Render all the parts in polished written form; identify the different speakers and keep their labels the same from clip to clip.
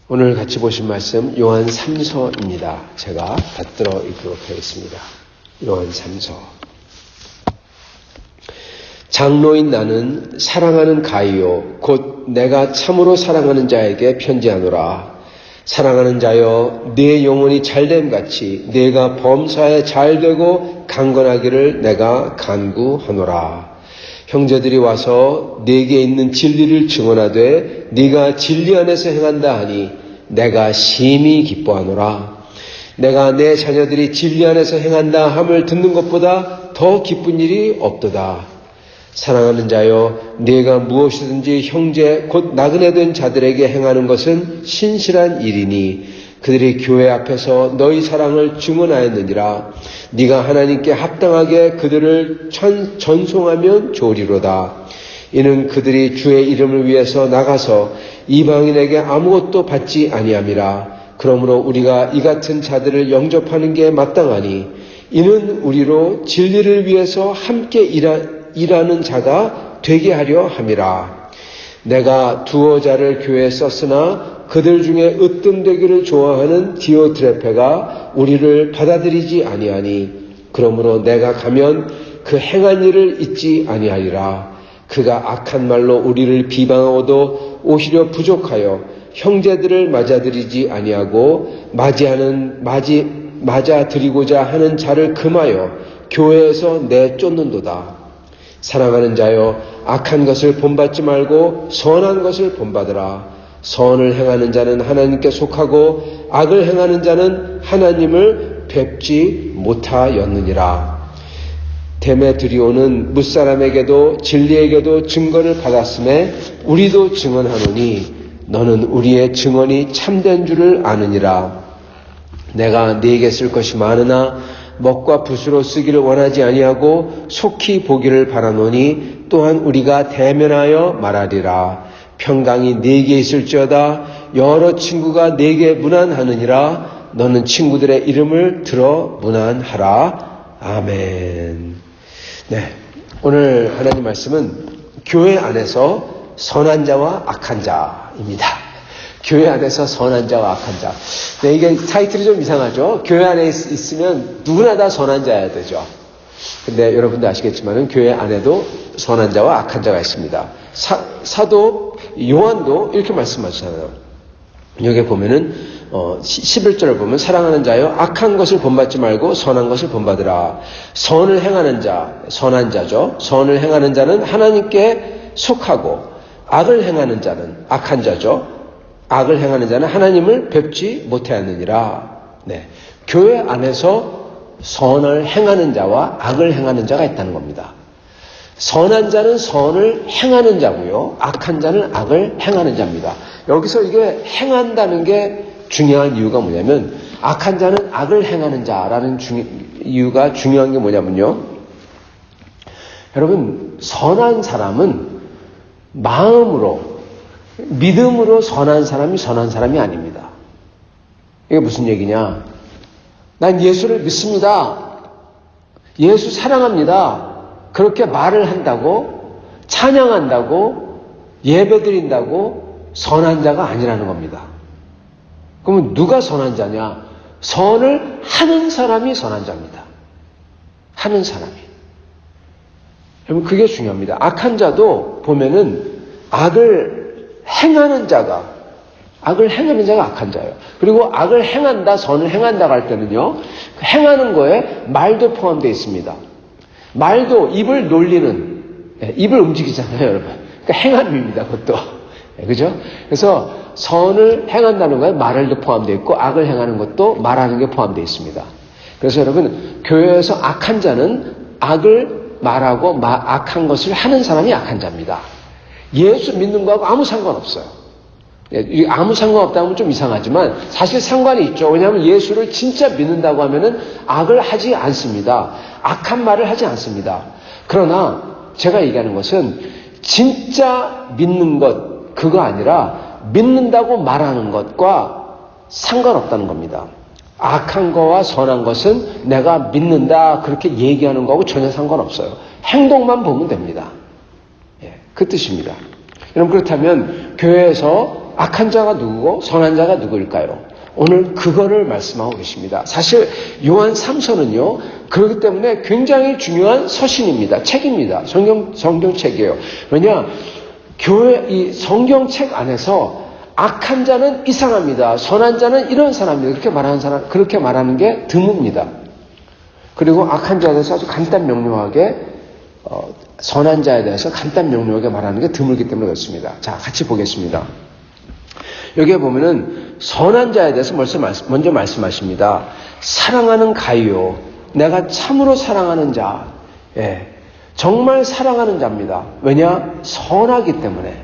Speaker 1: 오늘 같이 보신 말씀 요한 3서입니다. 제가 받들어 읽도록 하겠습니다. 요한 3서. 장로인 나는 사랑하는 가이요 곧 내가 참으로 사랑하는 자에게 편지하노라. 사랑하는 자여 네 영혼이 잘됨같이 네가 범사에 잘되고 강건하기를 내가 간구하노라. 형제들이 와서 네게 있는 진리를 증언하되 네가 진리 안에서 행한다 하니 내가 심히 기뻐하노라. 내가 내 자녀들이 진리 안에서 행한다 함을 듣는 것보다 더 기쁜 일이 없도다. 사랑하는 자여 네가 무엇이든지 형제 곧 나그네 된 자들에게 행하는 것은 신실한 일이니 그들이 교회 앞에서 너희 사랑을 증언하였느니라. 네가 하나님께 합당하게 그들을 전송하면 좋으리로다. 이는 그들이 주의 이름을 위해서 나가서 이방인에게 아무것도 받지 아니함이라. 그러므로 우리가 이 같은 자들을 영접하는 게 마땅하니 이는 우리로 진리를 위해서 함께 일하는 자가 되게 하려 함이라. 내가 두어 자를 교회에 썼으나 그들 중에 으뜸되기를 좋아하는 디오트레페가 우리를 받아들이지 아니하니 그러므로 내가 가면 그 행한 일을 잊지 아니하리라. 그가 악한 말로 우리를 비방하고도 오히려 부족하여 형제들을 맞아들이지 아니하고 맞아들이고자 하는 자를 금하여 교회에서 내쫓는도다. 사랑하는 자여 악한 것을 본받지 말고 선한 것을 본받으라. 선을 행하는 자는 하나님께 속하고 악을 행하는 자는 하나님을 뵙지 못하였느니라. 데메드리오는 뭇사람에게도 진리에게도 증거를 받았음에 우리도 증언하노니 너는 우리의 증언이 참된 줄을 아느니라. 내가 네게 쓸 것이 많으나 먹과 붓으로 쓰기를 원하지 아니하고 속히 보기를 바라노니 또한 우리가 대면하여 말하리라. 평강이 네게 있을지어다. 여러 친구가 네게 문안하느니라. 너는 친구들의 이름을 들어 문안하라. 아멘. 네, 오늘 하나님 말씀은 교회 안에서 선한 자와 악한 자입니다. 교회 안에서 선한 자와 악한 자. 네, 이게 타이틀이 좀 이상하죠? 교회 안에 있으면 누구나 다 선한 자여야 되죠. 근데 여러분도 아시겠지만은 교회 안에도 선한 자와 악한 자가 있습니다. 사도 요한도 이렇게 말씀하시잖아요. 여기 보면은 11절을 보면 사랑하는 자여 악한 것을 본받지 말고 선한 것을 본받으라. 선을 행하는 자, 선한 자죠. 선을 행하는 자는 하나님께 속하고 악을 행하는 자는 악한 자죠. 악을 행하는 자는 하나님을 뵙지 못하였느니라. 네, 교회 안에서 선을 행하는 자와 악을 행하는 자가 있다는 겁니다. 선한 자는 선을 행하는 자고요. 악한 자는 악을 행하는 자입니다. 여기서 이게 행한다는 게 중요한 이유가 뭐냐면 악한 자는 악을 행하는 자라는 이유가 중요한 게 뭐냐면요. 여러분, 선한 사람은 마음으로 믿음으로 선한 사람이 아닙니다. 이게 무슨 얘기냐? 난 예수를 믿습니다. 예수 사랑합니다. 그렇게 말을 한다고, 찬양한다고, 예배드린다고 선한 자가 아니라는 겁니다. 그러면 누가 선한 자냐? 선을 하는 사람이 선한 자입니다. 하는 사람이. 여러분, 그게 중요합니다. 악한 자도 보면은 악을 행하는 자가 악한 자예요. 그리고 악을 행한다, 선을 행한다고 할 때는요, 행하는 거에 말도 포함되어 있습니다. 말도 입을 놀리는, 입을 움직이잖아요, 여러분. 그러니까 행함입니다, 그것도. 그죠? 그래서 선을 행한다는 거에 말도 포함되어 있고, 악을 행하는 것도 말하는 게 포함되어 있습니다. 그래서 여러분, 교회에서 악한 자는 악을 말하고 악한 것을 하는 사람이 악한 자입니다. 예수 믿는 거하고 아무 상관없어요. 아무 상관없다고 하면 좀 이상하지만 사실 상관이 있죠. 왜냐하면 예수를 진짜 믿는다고 하면은 악을 하지 않습니다. 악한 말을 하지 않습니다. 그러나 제가 얘기하는 것은 진짜 믿는 것, 그거 아니라 믿는다고 말하는 것과 상관없다는 겁니다. 악한 거와 선한 것은 내가 믿는다 그렇게 얘기하는 거하고 전혀 상관없어요. 행동만 보면 됩니다. 그 뜻입니다. 여러분, 그렇다면 교회에서 악한 자가 누구고 선한 자가 누구일까요? 오늘 그거를 말씀하고 계십니다. 사실 요한 3서는요. 그렇기 때문에 굉장히 중요한 서신입니다. 책입니다. 성경책이에요. 왜냐? 이 성경책 안에서 악한 자는 이상합니다. 선한 자는 이런 사람입니다. 그렇게 말하는 게 드뭅니다. 그리고 악한 자에 대해서 아주 간단 명료하게, 선한 자에 대해서 간단 명료하게 말하는 게 드물기 때문에 그렇습니다. 자, 같이 보겠습니다. 여기에 보면은 선한 자에 대해서 먼저 말씀하십니다. 사랑하는 가이요. 내가 참으로 사랑하는 자. 예. 정말 사랑하는 자입니다. 왜냐? 선하기 때문에.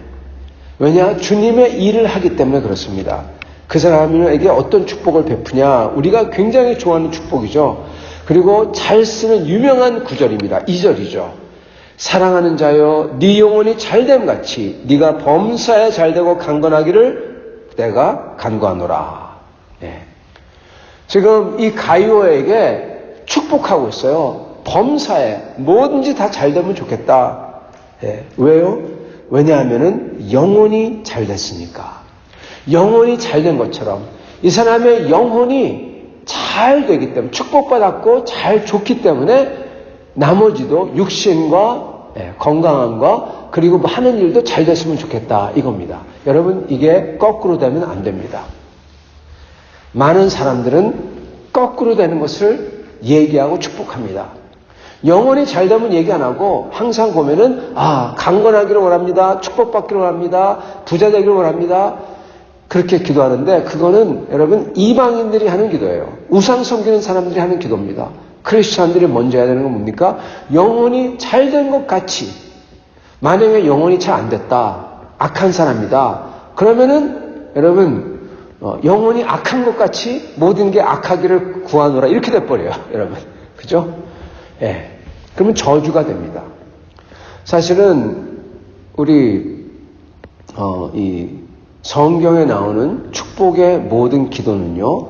Speaker 1: 왜냐? 주님의 일을 하기 때문에 그렇습니다. 그 사람에게 어떤 축복을 베푸냐? 우리가 굉장히 좋아하는 축복이죠. 그리고 잘 쓰는 유명한 구절입니다. 2절이죠. 사랑하는 자여, 네 영혼이 잘됨 같이 네가 범사에 잘되고 강건하기를 내가 간구하노라. 예. 지금 이 가이오에게 축복하고 있어요. 범사에 뭐든지 다 잘되면 좋겠다. 예. 왜요? 왜냐하면은 영혼이 잘됐으니까. 영혼이 잘된 것처럼 이 사람의 영혼이 잘 되기 때문에, 축복받았고 잘 좋기 때문에 나머지도 육신과 건강함과 그리고 하는 일도 잘 됐으면 좋겠다 이겁니다. 여러분, 이게 거꾸로 되면 안 됩니다. 많은 사람들은 거꾸로 되는 것을 얘기하고 축복합니다. 영혼이 잘 되면 얘기 안 하고 항상 보면은 강건하기를 원합니다. 축복받기를 원합니다. 부자 되기를 원합니다. 그렇게 기도하는데 그거는 여러분 이방인들이 하는 기도예요. 우상 섬기는 사람들이 하는 기도입니다. 크리스찬들이 먼저 해야 되는 건 뭡니까? 영혼이 잘 된 것 같이. 만약에 영혼이 잘 안 됐다. 악한 사람이다. 그러면은 여러분 영혼이 악한 것 같이 모든 게 악하기를 구하노라 이렇게 돼버려요. 여러분. 그죠? 예. 그러면 저주가 됩니다. 사실은 우리 이 성경에 나오는 축복의 모든 기도는요.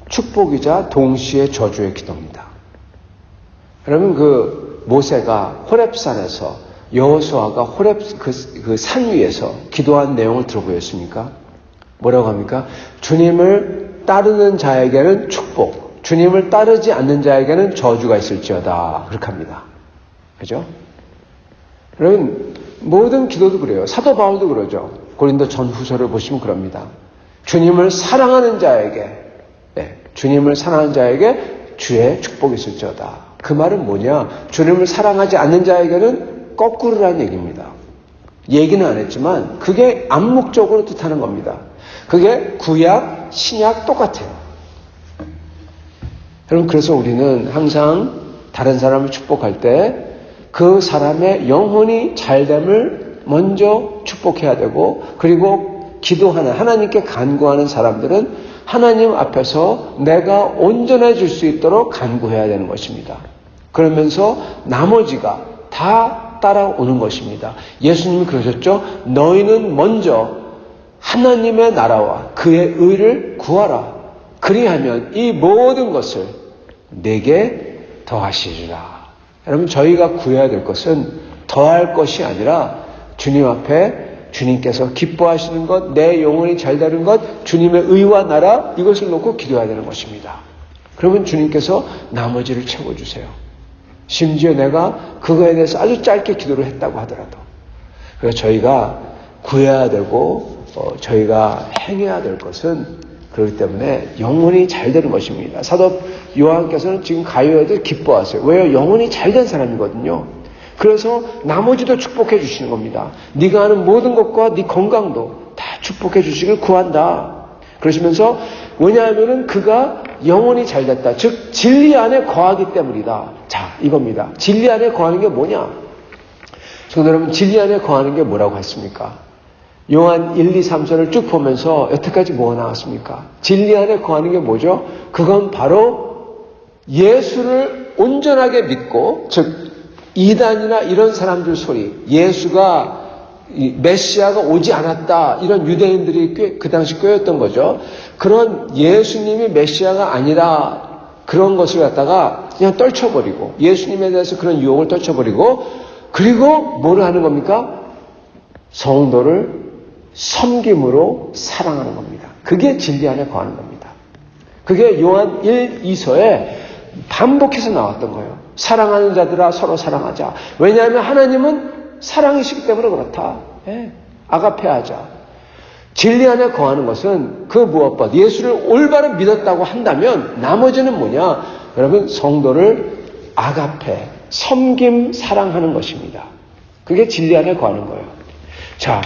Speaker 1: 축복이자 동시에 저주의 기도입니다. 여러분 그 모세가 호렙산에서 여호수아가 호렙 그 산 위에서 기도한 내용을 들어보셨습니까? 뭐라고 합니까? 주님을 따르는 자에게는 축복, 주님을 따르지 않는 자에게는 저주가 있을지어다. 그렇게 합니다. 그죠? 여러분 모든 기도도 그래요. 사도 바울도 그러죠. 고린도 전후서를 보시면 그럽니다. 주님을 사랑하는 자에게, 주님을 사랑하는 자에게 주의 축복이 있을지어다. 그 말은 뭐냐? 주님을 사랑하지 않는 자에게는 거꾸로라는 얘기입니다. 얘기는 안 했지만 그게 암묵적으로 뜻하는 겁니다. 그게 구약, 신약 똑같아요. 여러분 그래서 우리는 항상 다른 사람을 축복할 때 그 사람의 영혼이 잘됨을 먼저 축복해야 되고, 그리고 기도하는, 하나님께 간구하는 사람들은 하나님 앞에서 내가 온전해질 수 있도록 간구해야 되는 것입니다. 그러면서 나머지가 다 따라오는 것입니다. 예수님이 그러셨죠. 너희는 먼저 하나님의 나라와 그의 의를 구하라. 그리하면 이 모든 것을 내게 더하시리라. 여러분 저희가 구해야 될 것은 더할 것이 아니라 주님 앞에 주님께서 기뻐하시는 것, 내 영혼이 잘되는 것, 주님의 의와 나라 이것을 놓고 기도해야 되는 것입니다. 그러면 주님께서 나머지를 채워주세요. 심지어 내가 그거에 대해서 아주 짧게 기도를 했다고 하더라도. 그래서 저희가 구해야 되고 저희가 행해야 될 것은 그렇기 때문에 영혼이 잘 되는 것입니다. 사도 요한께서는 지금 가이오에도 기뻐하세요. 왜요? 영혼이 잘 된 사람이거든요. 그래서 나머지도 축복해 주시는 겁니다. 네가 하는 모든 것과 네 건강도 다 축복해 주시길 구한다. 그러시면서 왜냐하면은 그가 영혼이 잘 됐다. 즉 진리 안에 거하기 때문이다. 자, 이겁니다. 진리 안에 거하는 게 뭐냐? 성도 여러분, 진리 안에 거하는 게 뭐라고 했습니까? 요한 1, 2, 3절을 쭉 보면서 여태까지 뭐가 나왔습니까? 진리 안에 거하는 게 뭐죠? 그건 바로 예수를 온전하게 믿고, 즉 이단이나 이런 사람들 소리, 예수가 메시아가 오지 않았다 이런 유대인들이 그 당시 꾀였던 거죠. 그런 예수님이 메시아가 아니라 그런 것을 갖다가 그냥 떨쳐버리고, 예수님에 대해서 그런 유혹을 떨쳐버리고, 그리고 뭐를 하는 겁니까? 성도를 섬김으로 사랑하는 겁니다. 그게 진리 안에 거하는 겁니다. 그게 요한 1, 2서에 반복해서 나왔던 거예요. 사랑하는 자들아 서로 사랑하자. 왜냐하면 하나님은 사랑이시기 때문에 그렇다. 아가페하자. 진리 안에 거하는 것은 그 무엇보다 예수를 올바로 믿었다고 한다면 나머지는 뭐냐? 여러분, 성도를 아가페, 섬김, 사랑하는 것입니다. 그게 진리 안에 거하는 거예요. 자,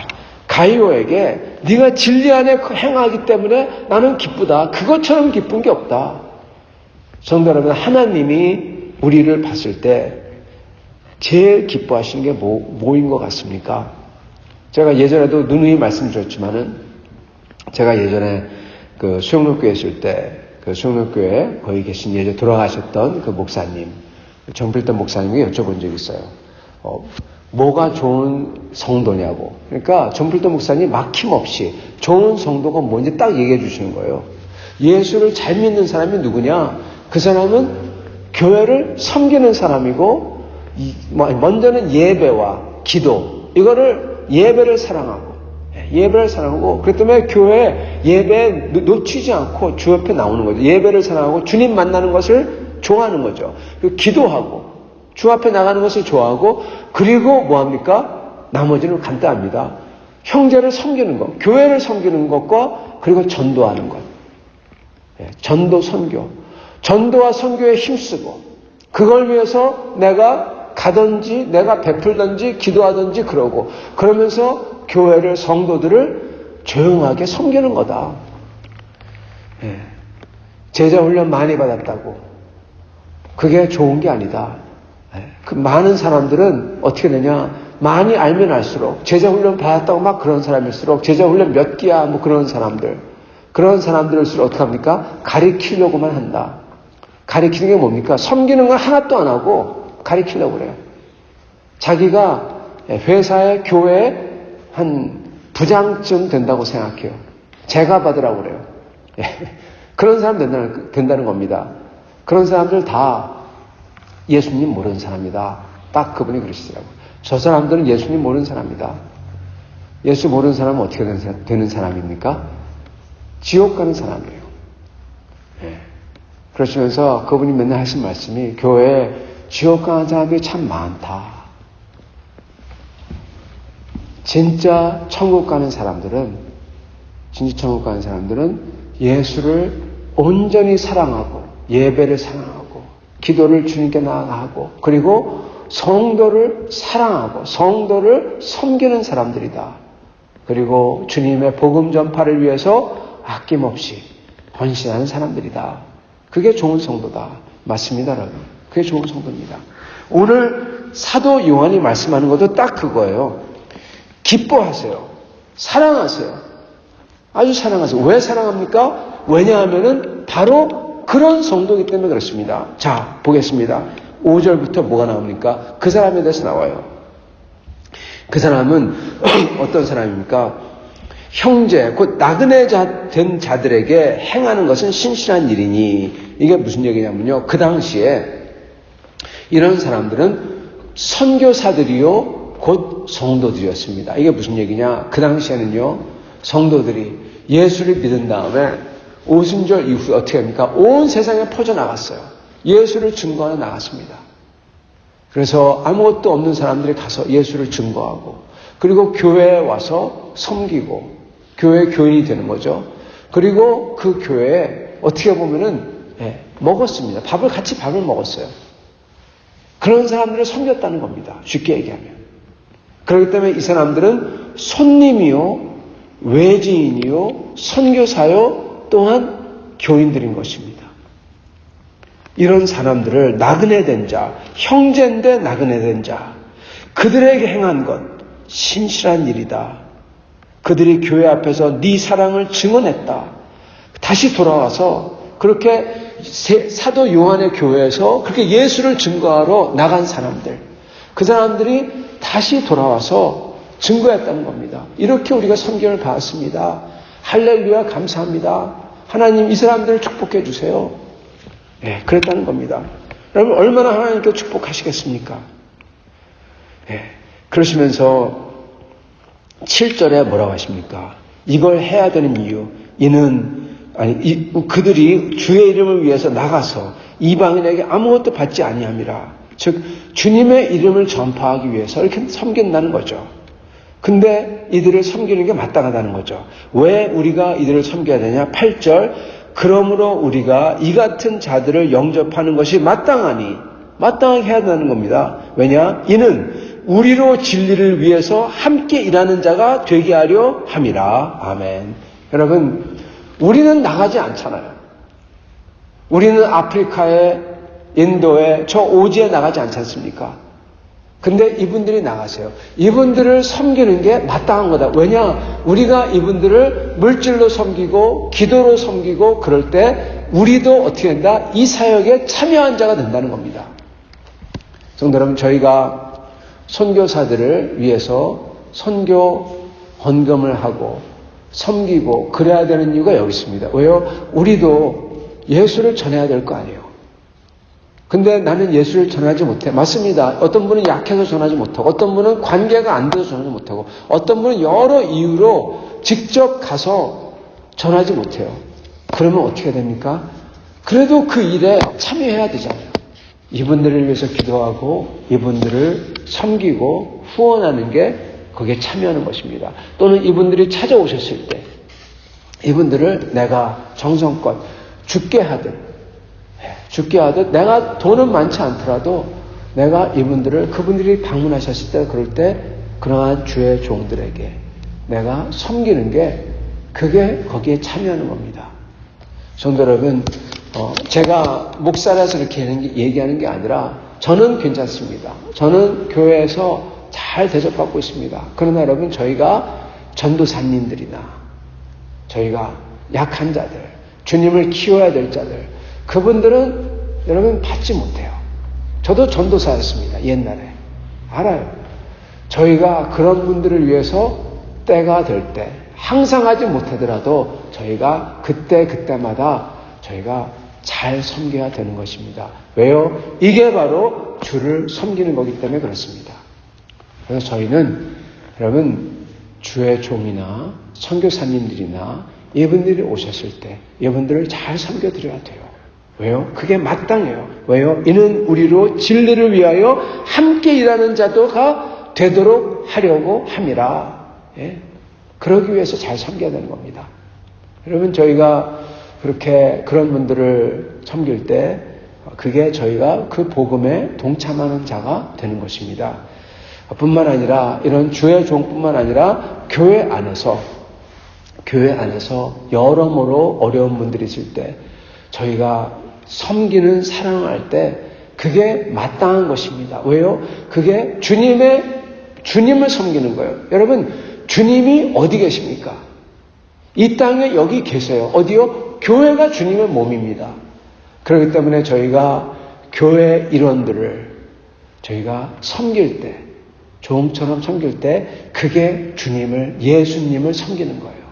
Speaker 1: 가이오에게 네가 진리 안에 행하기 때문에 나는 기쁘다. 그것처럼 기쁜 게 없다. 성도 여러분, 하나님이 우리를 봤을 때 제일 기뻐하시는 게 뭐인 것 같습니까? 제가 예전에도 누누이 말씀드렸지만은 제가 예전에 그 수영록교회 있을 때 그 수영록교회 거기 계신 예전 돌아가셨던 그 목사님, 정필던 목사님에게 여쭤본 적이 있어요. 뭐가 좋은 성도냐고. 그러니까 정필던 목사님이 막힘없이 좋은 성도가 뭔지 딱 얘기해 주시는 거예요. 예수를 잘 믿는 사람이 누구냐? 그 사람은 교회를 섬기는 사람이고, 먼저는 예배와 기도, 이거를 예배를 사랑하고, 그렇기 때문에 교회 예배에 놓치지 않고 주 옆에 나오는 거죠. 예배를 사랑하고 주님 만나는 것을 좋아하는 거죠. 기도하고 주 앞에 나가는 것을 좋아하고, 그리고 뭐합니까? 나머지는 간단합니다. 형제를 섬기는 것, 교회를 섬기는 것과 그리고 전도하는 것. 전도, 선교. 전도와 선교에 힘쓰고, 그걸 위해서 내가 가든지 내가 베풀든지 기도하든지 그러면서 교회를, 성도들을 조용하게 섬기는 거다. 제자 훈련 많이 받았다고 그게 좋은 게 아니다. 그 많은 사람들은 어떻게 되냐? 많이 알면 알수록, 제자 훈련 받았다고 막 그런 사람일수록, 제자 훈련 몇 기야 뭐 그런 사람들일수록 어떻게 합니까? 가리키려고만 한다. 가리키는 게 뭡니까? 섬기는 건 하나도 안 하고 가리키려고 그래요. 자기가 회사에, 교회에 한 부장쯤 된다고 생각해요. 제가 받으라고 그래요. 그런 사람 된다는 겁니다. 그런 사람들 다 예수님 모르는 사람이다. 딱 그분이 그러시더라고요. 저 사람들은 예수님 모르는 사람이다. 예수 모르는 사람은 어떻게 되는 사람입니까? 지옥 가는 사람이에요. 그러시면서 그분이 맨날 하신 말씀이, 교회에 지옥 가는 사람들이 참 많다. 진짜 천국 가는 사람들은 예수를 온전히 사랑하고, 예배를 사랑하고, 기도를 주님께 나아가고, 그리고 성도를 사랑하고 성도를 섬기는 사람들이다. 그리고 주님의 복음 전파를 위해서 아낌없이 헌신하는 사람들이다. 그게 좋은 성도다. 맞습니다, 여러분. 그게 좋은 성도입니다. 오늘 사도 요한이 말씀하는 것도 딱 그거예요. 기뻐하세요. 사랑하세요. 아주 사랑하세요. 왜 사랑합니까? 왜냐하면은 바로 그런 성도이기 때문에 그렇습니다. 자, 보겠습니다. 5절부터 뭐가 나옵니까? 그 사람에 대해서 나와요. 그 사람은 어떤 사람입니까? 형제, 곧 나그네 된 자들에게 행하는 것은 신실한 일이니, 이게 무슨 얘기냐면요. 그 당시에 이런 사람들은 선교사들이요, 곧 성도들이었습니다. 이게 무슨 얘기냐? 그 당시에는요, 성도들이 예수를 믿은 다음에 오순절 이후에 어떻게 합니까? 온 세상에 퍼져나갔어요. 예수를 증거하러 나갔습니다. 그래서 아무것도 없는 사람들이 가서 예수를 증거하고, 그리고 교회에 와서 섬기고, 교회 교인이 되는 거죠. 그리고 그 교회에 어떻게 보면은 먹었습니다. 같이 밥을 먹었어요. 그런 사람들을 섬겼다는 겁니다. 쉽게 얘기하면. 그렇기 때문에 이 사람들은 손님이요, 외지인이요, 선교사요, 또한 교인들인 것입니다. 이런 사람들을 나그네 된 자, 형제인데 나그네 된 자, 그들에게 행한 것 신실한 일이다. 그들이 교회 앞에서 네 사랑을 증언했다. 다시 돌아와서 그렇게 사도 요한의 교회에서 그렇게 예수를 증거하러 나간 사람들, 그 사람들이 다시 돌아와서 증거했다는 겁니다. 이렇게 우리가 선견을 받았습니다. 할렐루야, 감사합니다. 하나님 이 사람들을 축복해 주세요. 그랬다는 겁니다. 여러분 얼마나 하나님께 축복하시겠습니까? 그러시면서 7절에 뭐라고 하십니까? 이걸 해야 되는 이유, 그들이 주의 이름을 위해서 나가서 이방인에게 아무것도 받지 아니함이라. 즉 주님의 이름을 전파하기 위해서 이렇게 섬긴다는 거죠. 근데 이들을 섬기는 게 마땅하다는 거죠. 왜 우리가 이들을 섬겨야 되냐? 8절, 그러므로 우리가 이 같은 자들을 영접하는 것이 마땅하게 해야 되는 겁니다. 왜냐? 이는 우리로 진리를 위해서 함께 일하는 자가 되게 하려 함이라. 아멘. 여러분, 우리는 나가지 않잖아요. 우리는 아프리카에, 인도에, 저 오지에 나가지 않지 않습니까? 근데 이분들이 나가세요. 이분들을 섬기는 게 마땅한 거다. 왜냐? 우리가 이분들을 물질로 섬기고 기도로 섬기고 그럴 때 우리도 어떻게 된다? 이 사역에 참여한 자가 된다는 겁니다. 성도 여러분, 저희가 선교사들을 위해서 선교 헌금을 하고 섬기고 그래야 되는 이유가 여기 있습니다. 왜요? 우리도 예수를 전해야 될 거 아니에요. 근데 나는 예수를 전하지 못해. 맞습니다. 어떤 분은 약해서 전하지 못하고, 어떤 분은 관계가 안 돼서 전하지 못하고, 어떤 분은 여러 이유로 직접 가서 전하지 못해요. 그러면 어떻게 됩니까? 그래도 그 일에 참여해야 되잖아요. 이분들을 위해서 기도하고, 이분들을 섬기고, 후원하는 게 거기에 참여하는 것입니다. 또는 이분들이 찾아오셨을 때, 이분들을 내가 정성껏 죽게 하듯 내가 돈은 많지 않더라도 내가 그분들이 방문하셨을 때 그럴 때 그러한 주의 종들에게 내가 섬기는 게 그게 거기에 참여하는 겁니다. 성도 여러분, 제가 목사라서 이렇게 얘기하는 게 아니라 저는 괜찮습니다. 저는 교회에서 잘 대접받고 있습니다. 그러나 여러분, 저희가 전도사님들이나 저희가 약한 자들, 주님을 키워야 될 자들, 그분들은 여러분 받지 못해요. 저도 전도사였습니다. 옛날에. 알아요. 저희가 그런 분들을 위해서 때가 될 때 항상 하지 못하더라도 저희가 그때마다 저희가 잘 섬겨야 되는 것입니다. 왜요? 이게 바로 주를 섬기는 거기 때문에 그렇습니다. 그래서 저희는 여러분 주의 종이나 선교사님들이나 이분들이 오셨을 때 이분들을 잘 섬겨드려야 돼요. 왜요? 그게 마땅해요. 왜요? 이는 우리로 진리를 위하여 함께 일하는 자도가 되도록 하려고 함이라. 예? 그러기 위해서 잘 섬겨야 되는 겁니다. 여러분, 저희가 그런 분들을 섬길 때 그게 저희가 그 복음에 동참하는 자가 되는 것입니다. 뿐만 아니라 이런 주의 종뿐만 아니라 교회 안에서 여러모로 어려운 분들이 있을 때 저희가 섬기는 사랑할 때 그게 마땅한 것입니다. 왜요? 그게 주님을 섬기는 거예요. 여러분, 주님이 어디 계십니까? 이 땅에 여기 계세요. 어디요? 교회가 주님의 몸입니다. 그렇기 때문에 저희가 교회 일원들을 저희가 섬길 때, 종처럼 섬길 때 그게 예수님을 섬기는 거예요.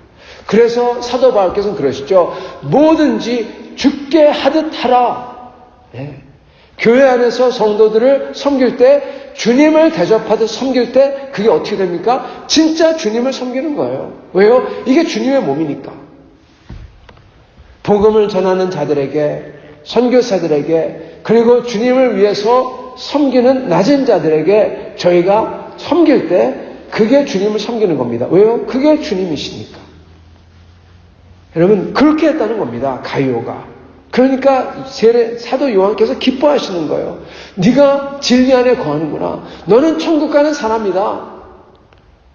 Speaker 1: 그래서 사도 바울께서는 그러시죠. 뭐든지 죽게 하듯 하라. 예. 교회 안에서 성도들을 섬길 때, 주님을 대접하듯 섬길 때 그게 어떻게 됩니까? 진짜 주님을 섬기는 거예요. 왜요? 이게 주님의 몸이니까. 복음을 전하는 자들에게, 선교사들에게, 그리고 주님을 위해서 섬기는 낮은 자들에게 저희가 섬길 때 그게 주님을 섬기는 겁니다. 왜요? 그게 주님이시니까. 여러분, 그렇게 했다는 겁니다. 가이오가. 그러니까 사도 요한께서 기뻐하시는 거예요. 네가 진리 안에 거하는구나. 너는 천국 가는 사람이다.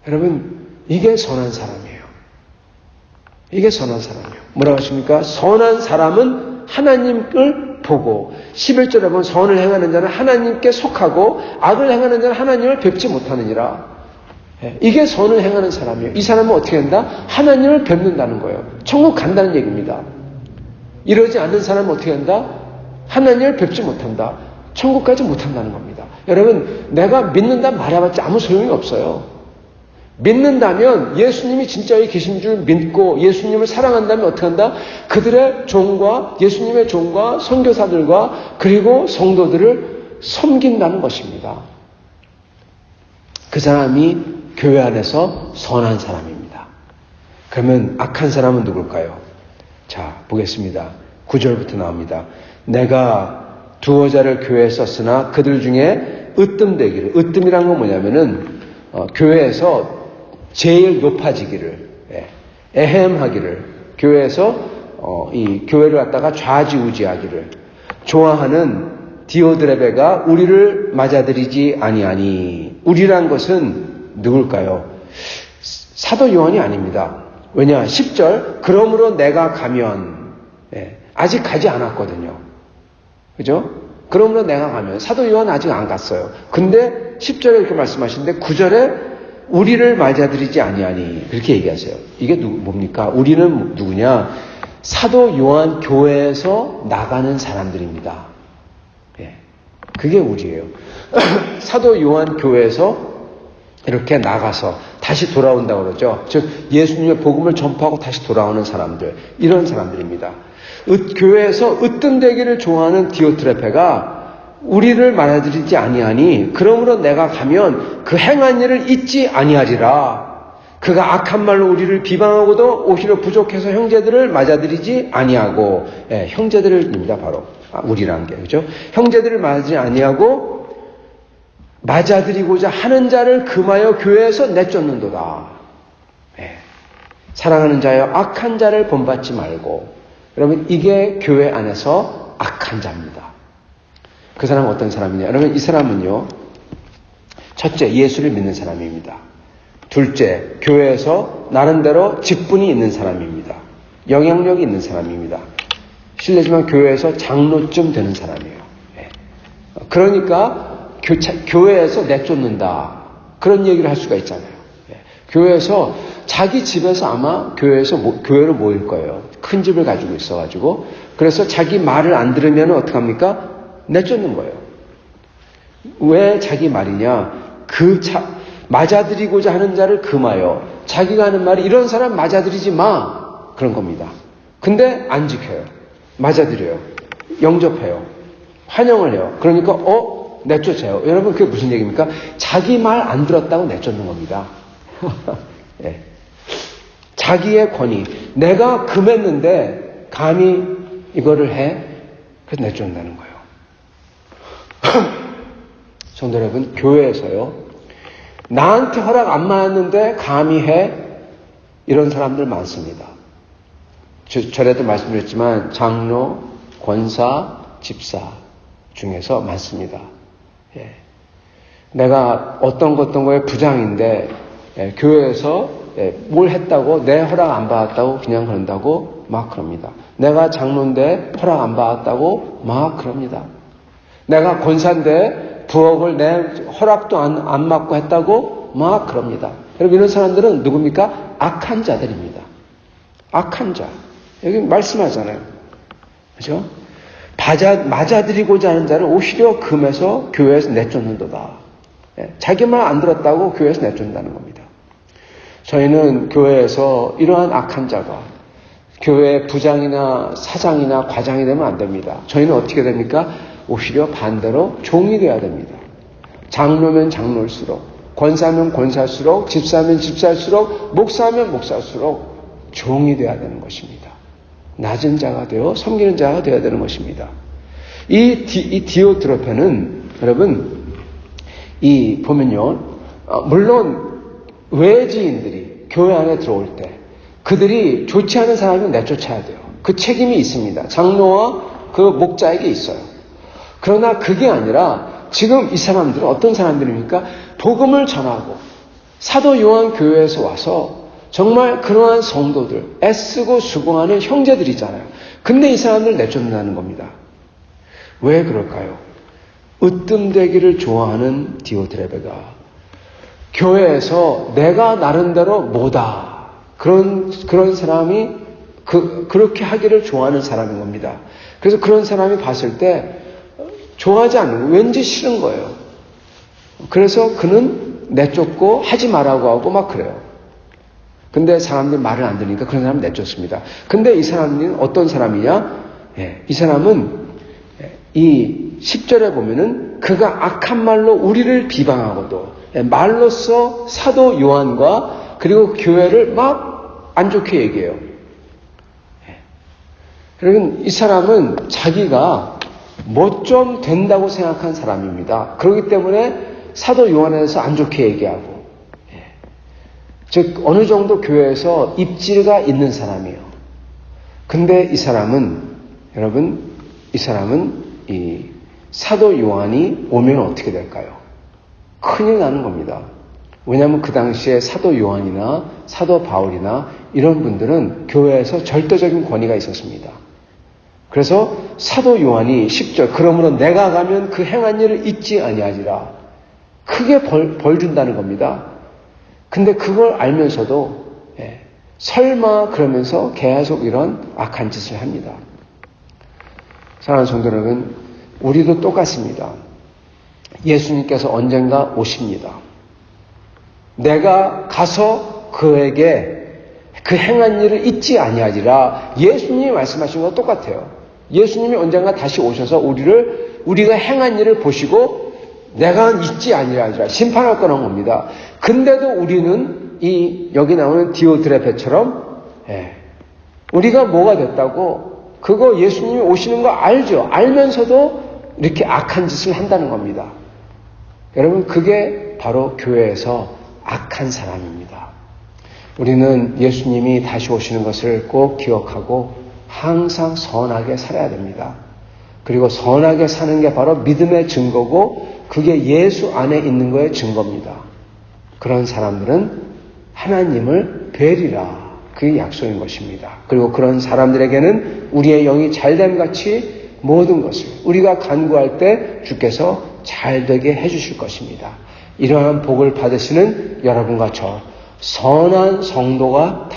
Speaker 1: 여러분, 이게 선한 사람이에요. 이게 선한 사람이에요. 뭐라고 하십니까? 선한 사람은 하나님을 보고 11절에 보면 선을 행하는 자는 하나님께 속하고 악을 행하는 자는 하나님을 뵙지 못하느니라. 이게 선을 행하는 사람이에요. 이 사람은 어떻게 한다? 하나님을 뵙는다는 거예요. 천국 간다는 얘기입니다. 이러지 않는 사람은 어떻게 한다? 하나님을 뵙지 못한다. 천국 가지 못한다는 겁니다. 여러분, 내가 믿는다 말해봤자 아무 소용이 없어요. 믿는다면 예수님이 진짜 여기 계신 줄 믿고 예수님을 사랑한다면 어떻게 한다? 그들의 종과 예수님의 종과 선교사들과 그리고 성도들을 섬긴다는 것입니다. 그 사람이 교회 안에서 선한 사람입니다. 그러면 악한 사람은 누굴까요? 자, 보겠습니다. 9절부터 나옵니다. 내가 두어 자를 교회에 썼으나 그들 중에 으뜸되기를, 으뜸이란 건 뭐냐면은 교회에서 제일 높아지기를, 에헴하기를, 교회에서 이 교회를 갖다가 좌지우지하기를 좋아하는 디오드레베가 우리를 맞아들이지 아니하니. 우리란 것은 누굴까요? 사도 요한이 아닙니다. 왜냐? 10절 그러므로 내가 가면, 아직 가지 않았거든요. 그죠? 그러므로 내가 가면, 사도 요한 아직 안 갔어요. 근데 10절에 이렇게 말씀하시는데 9절에 우리를 맞아들이지 아니하니 그렇게 얘기하세요. 이게 뭡니까? 우리는 누구냐? 사도 요한 교회에서 나가는 사람들입니다. 그게 우리예요. 사도 요한 교회에서 이렇게 나가서 다시 돌아온다고 그러죠. 즉 예수님의 복음을 전파하고 다시 돌아오는 사람들, 이런 사람들입니다. 교회에서 으뜸되기를 좋아하는 디오트레페가 우리를 맞아들이지 아니하니 그러므로 내가 가면 그 행한 일을 잊지 아니하리라. 그가 악한 말로 우리를 비방하고도 오히려 부족해서 형제들을 맞아들이지 아니하고, 형제들입니다. 바로 우리란 게, 그죠? 형제들을 맞아들이지 아니하고 맞아들이고자 하는 자를 금하여 교회에서 내쫓는도다. 사랑하는 자여, 악한 자를 본받지 말고. 여러분, 이게 교회 안에서 악한 자입니다. 그 사람은 어떤 사람이냐? 여러분, 이 사람은요, 첫째, 예수를 믿는 사람입니다. 둘째, 교회에서 나름대로 직분이 있는 사람입니다. 영향력이 있는 사람입니다. 실례지만 교회에서 장로쯤 되는 사람이에요. 그러니까 교회에서 내쫓는다. 그런 얘기를 할 수가 있잖아요. 교회에서, 자기 집에서 아마 교회로 모일 거예요. 큰 집을 가지고 있어가지고. 그래서 자기 말을 안 들으면 어떡합니까? 내쫓는 거예요. 왜 자기 말이냐? 맞아들이고자 하는 자를 금하여. 자기가 하는 말이 이런 사람 맞아들이지 마. 그런 겁니다. 근데 안 지켜요. 맞아들여요. 영접해요. 환영을 해요. 그러니까 내쫓아요. 여러분, 그게 무슨 얘기입니까? 자기 말 안 들었다고 내쫓는 겁니다. 자기의 권위. 내가 금했는데 감히 이거를 해? 그래서 내쫓는다는 거예요. 성도 여러분, 교회에서요, 나한테 허락 안 받았는데 감히 해? 이런 사람들 많습니다. 전에도 말씀드렸지만 장로, 권사, 집사 중에서 많습니다. 내가 어떤 거에 부장인데 교회에서 뭘 했다고, 내 허락 안 받았다고 그냥 그런다고 막 그럽니다. 내가 장로인데 허락 안 받았다고 막 그럽니다. 내가 권사인데 부엌을 내 허락도 안 받고 했다고 막 그럽니다. 여러분, 이런 사람들은 누굽니까? 악한 자들입니다. 악한 자. 여기 말씀하잖아요. 그죠? 맞아들이고자 하는 자를 오히려 금해서 교회에서 내쫓는도다. 자기 말 안 들었다고 교회에서 내쫓는다는 겁니다. 저희는 교회에서 이러한 악한 자가 교회 부장이나 사장이나 과장이 되면 안 됩니다. 저희는 어떻게 됩니까? 오히려 반대로 종이 되어야 됩니다. 장로면 장로일수록, 권사면 권사일수록, 집사면 집사일수록, 목사면 목사일수록 종이 되어야 되는 것입니다. 낮은 자가 되어 섬기는 자가 되어야 되는 것입니다. 이 디오트레페는 여러분, 보면요, 물론 외지인들이 교회 안에 들어올 때 그들이 좋지 않은 사람은 내쫓아야 돼요. 그 책임이 있습니다. 장로와 그 목자에게 있어요. 그러나 그게 아니라 지금 이 사람들은 어떤 사람들입니까? 복음을 전하고 사도 요한 교회에서 와서 정말 그러한 성도들, 애쓰고 수고하는 형제들이잖아요. 근데 이 사람들 내쫓는다는 겁니다. 왜 그럴까요? 으뜸되기를 좋아하는 디오트레베가 교회에서 내가 나름대로 뭐다, 그런 사람이 그렇게 하기를 좋아하는 사람인 겁니다. 그래서 그런 사람이 봤을 때 좋아하지 않는 거예요. 왠지 싫은 거예요. 그래서 그는 내쫓고 하지 말라고 하고 막 그래요. 근데 사람들 말을 안 들으니까 그런 사람 내쫓습니다. 근데 이 사람은 어떤 사람이냐? 이 사람은 이 10절에 보면은 그가 악한 말로 우리를 비방하고도 말로써 사도 요한과 그리고 교회를 막 안 좋게 얘기해요. 여러분, 이 사람은 자기가 뭐 좀 된다고 생각한 사람입니다. 그렇기 때문에 사도 요한에 대해서 안 좋게 얘기하고, 즉 어느 정도 교회에서 입지가 있는 사람이에요. 근데 이 사람은, 여러분, 이 사람은 이 사도 요한이 오면 어떻게 될까요? 큰일 나는 겁니다. 왜냐하면 그 당시에 사도 요한이나 사도 바울이나 이런 분들은 교회에서 절대적인 권위가 있었습니다. 그래서 사도 요한이 10절, 그러므로 내가 가면 그 행한 일을 잊지 아니하리라, 크게 벌 준다는 겁니다. 근데 그걸 알면서도 설마 그러면서 계속 이런 악한 짓을 합니다. 사랑하는 성도 여러분, 우리도 똑같습니다. 예수님께서 언젠가 오십니다. 내가 가서 그에게 그 행한 일을 잊지 아니하리라. 예수님이 말씀하신 거 똑같아요. 예수님이 언젠가 다시 오셔서 우리가 행한 일을 보시고 내가 잊지 아니하리라 심판할 거라는 겁니다. 근데도 우리는 여기 나오는 디오드레페처럼 우리가 뭐가 됐다고 그거 예수님이 오시는 거 알죠. 알면서도 이렇게 악한 짓을 한다는 겁니다. 여러분, 그게 바로 교회에서 악한 사람입니다. 우리는 예수님이 다시 오시는 것을 꼭 기억하고 항상 선하게 살아야 됩니다. 그리고 선하게 사는 게 바로 믿음의 증거고 그게 예수 안에 있는 거의 증거입니다. 그런 사람들은 하나님을 뵈리라, 그게 약속인 것입니다. 그리고 그런 사람들에게는 우리의 영이 잘됨 같이 모든 것을 우리가 간구할 때 주께서 잘되게 해주실 것입니다. 이러한 복을 받으시는 여러분과 저 선한 성도가